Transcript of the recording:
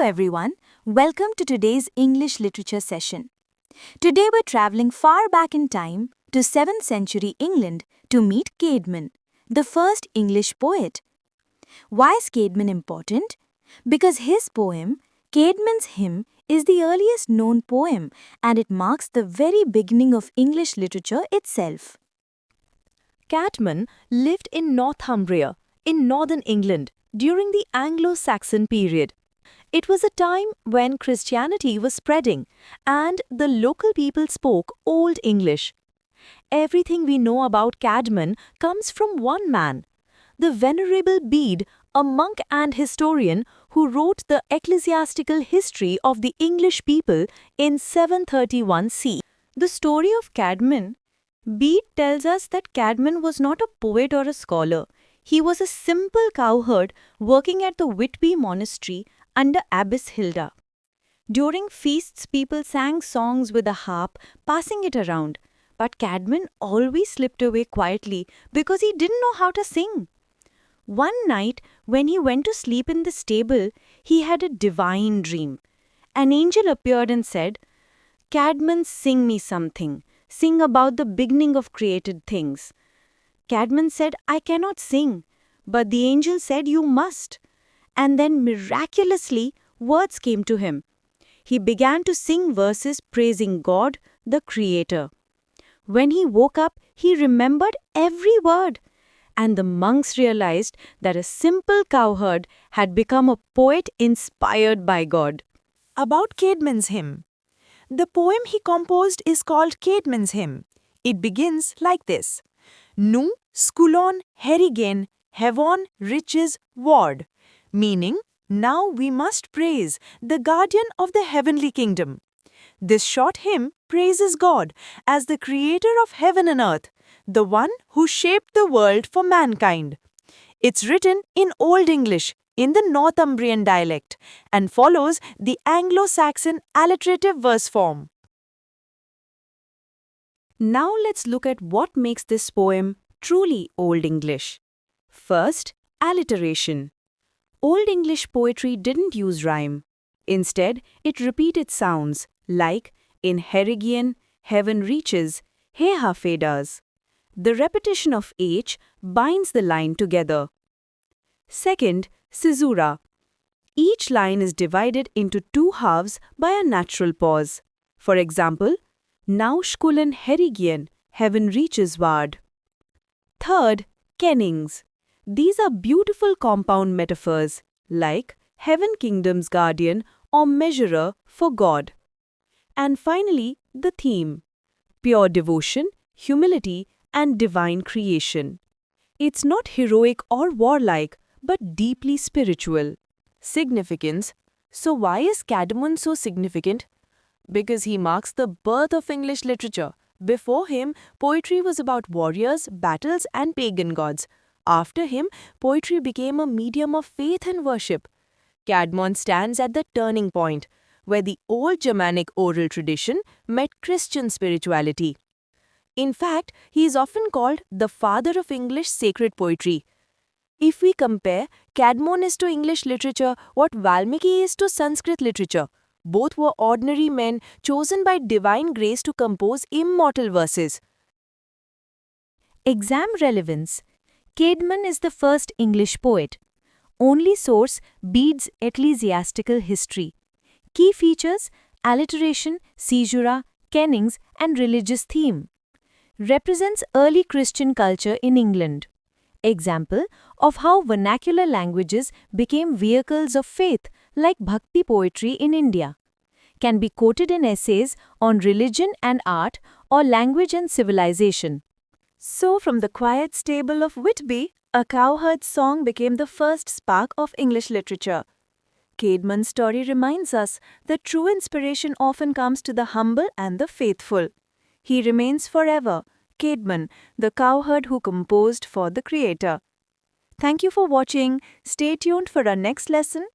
everyone, welcome to today's English literature session. Today we're traveling far back in time to 7th century England to meet Caedmon, the first English poet. Why is Caedmon important? Because his poem, Caedmon's Hymn, is the earliest known poem and it marks the very beginning of English literature itself. Caedmon lived in Northumbria, in northern England, during the Anglo-Saxon period. It was a time when Christianity was spreading and the local people spoke Old English. Everything we know about Caedmon comes from one man, the Venerable Bede, a monk and historian who wrote the ecclesiastical history of the English people in 731 CE. The story of Caedmon. Bede tells us that Caedmon was not a poet or a scholar. He was a simple cowherd working at the Whitby monastery under Abbess Hilda. During feasts, people sang songs with a harp, passing it around. But Caedmon always slipped away quietly because he didn't know how to sing. One night, when he went to sleep in the stable, he had a divine dream. An angel appeared and said, "Caedmon, sing me something. Sing about the beginning of created things." Caedmon said, "I cannot sing." But the angel said, "You must." And then miraculously, words came to him. He began to sing verses praising God, the Creator. When he woke up, he remembered every word. And the monks realized that a simple cowherd had become a poet inspired by God. About Caedmon's Hymn. The poem he composed is called Caedmon's Hymn. It begins like this. Nu, skulon, herigen, hevon, riches, ward. Meaning, now we must praise the guardian of the heavenly kingdom. This short hymn praises God as the creator of heaven and earth, the one who shaped the world for mankind. It's written in Old English, in the Northumbrian dialect, and follows the Anglo-Saxon alliterative verse form. Now let's look at what makes this poem truly Old English. First, alliteration. Old English poetry didn't use rhyme. Instead, it repeated sounds like in Herigian, heaven reaches, Hehafe does. The repetition of H binds the line together. Second, caesura. Each line is divided into two halves by a natural pause. For example, now skullen Herigian, heaven reaches ward. Third, kennings. These are beautiful compound metaphors, like heaven kingdom's guardian or measurer for God. And finally, the theme, pure devotion, humility, and divine creation. It's not heroic or warlike, but deeply spiritual. Significance. So why is Caedmon so significant? Because he marks the birth of English literature. Before him, poetry was about warriors, battles, and pagan gods. After him, poetry became a medium of faith and worship. Caedmon stands at the turning point, where the old Germanic oral tradition met Christian spirituality. In fact, he is often called the father of English sacred poetry. If we compare, Caedmon is to English literature what Valmiki is to Sanskrit literature. Both were ordinary men chosen by divine grace to compose immortal verses. Exam relevance. Caedmon is the first English poet. Only source, Bede's Ecclesiastical History. Key features, alliteration, caesura, kennings, and religious theme. Represents early Christian culture in England. Example of how vernacular languages became vehicles of faith, like Bhakti poetry in India. Can be quoted in essays on religion and art or language and civilization. So, from the quiet stable of Whitby, a cowherd's song became the first spark of English literature. Caedmon's story reminds us that true inspiration often comes to the humble and the faithful. He remains forever, Caedmon, the cowherd who composed for the Creator. Thank you for watching. Stay tuned for our next lesson.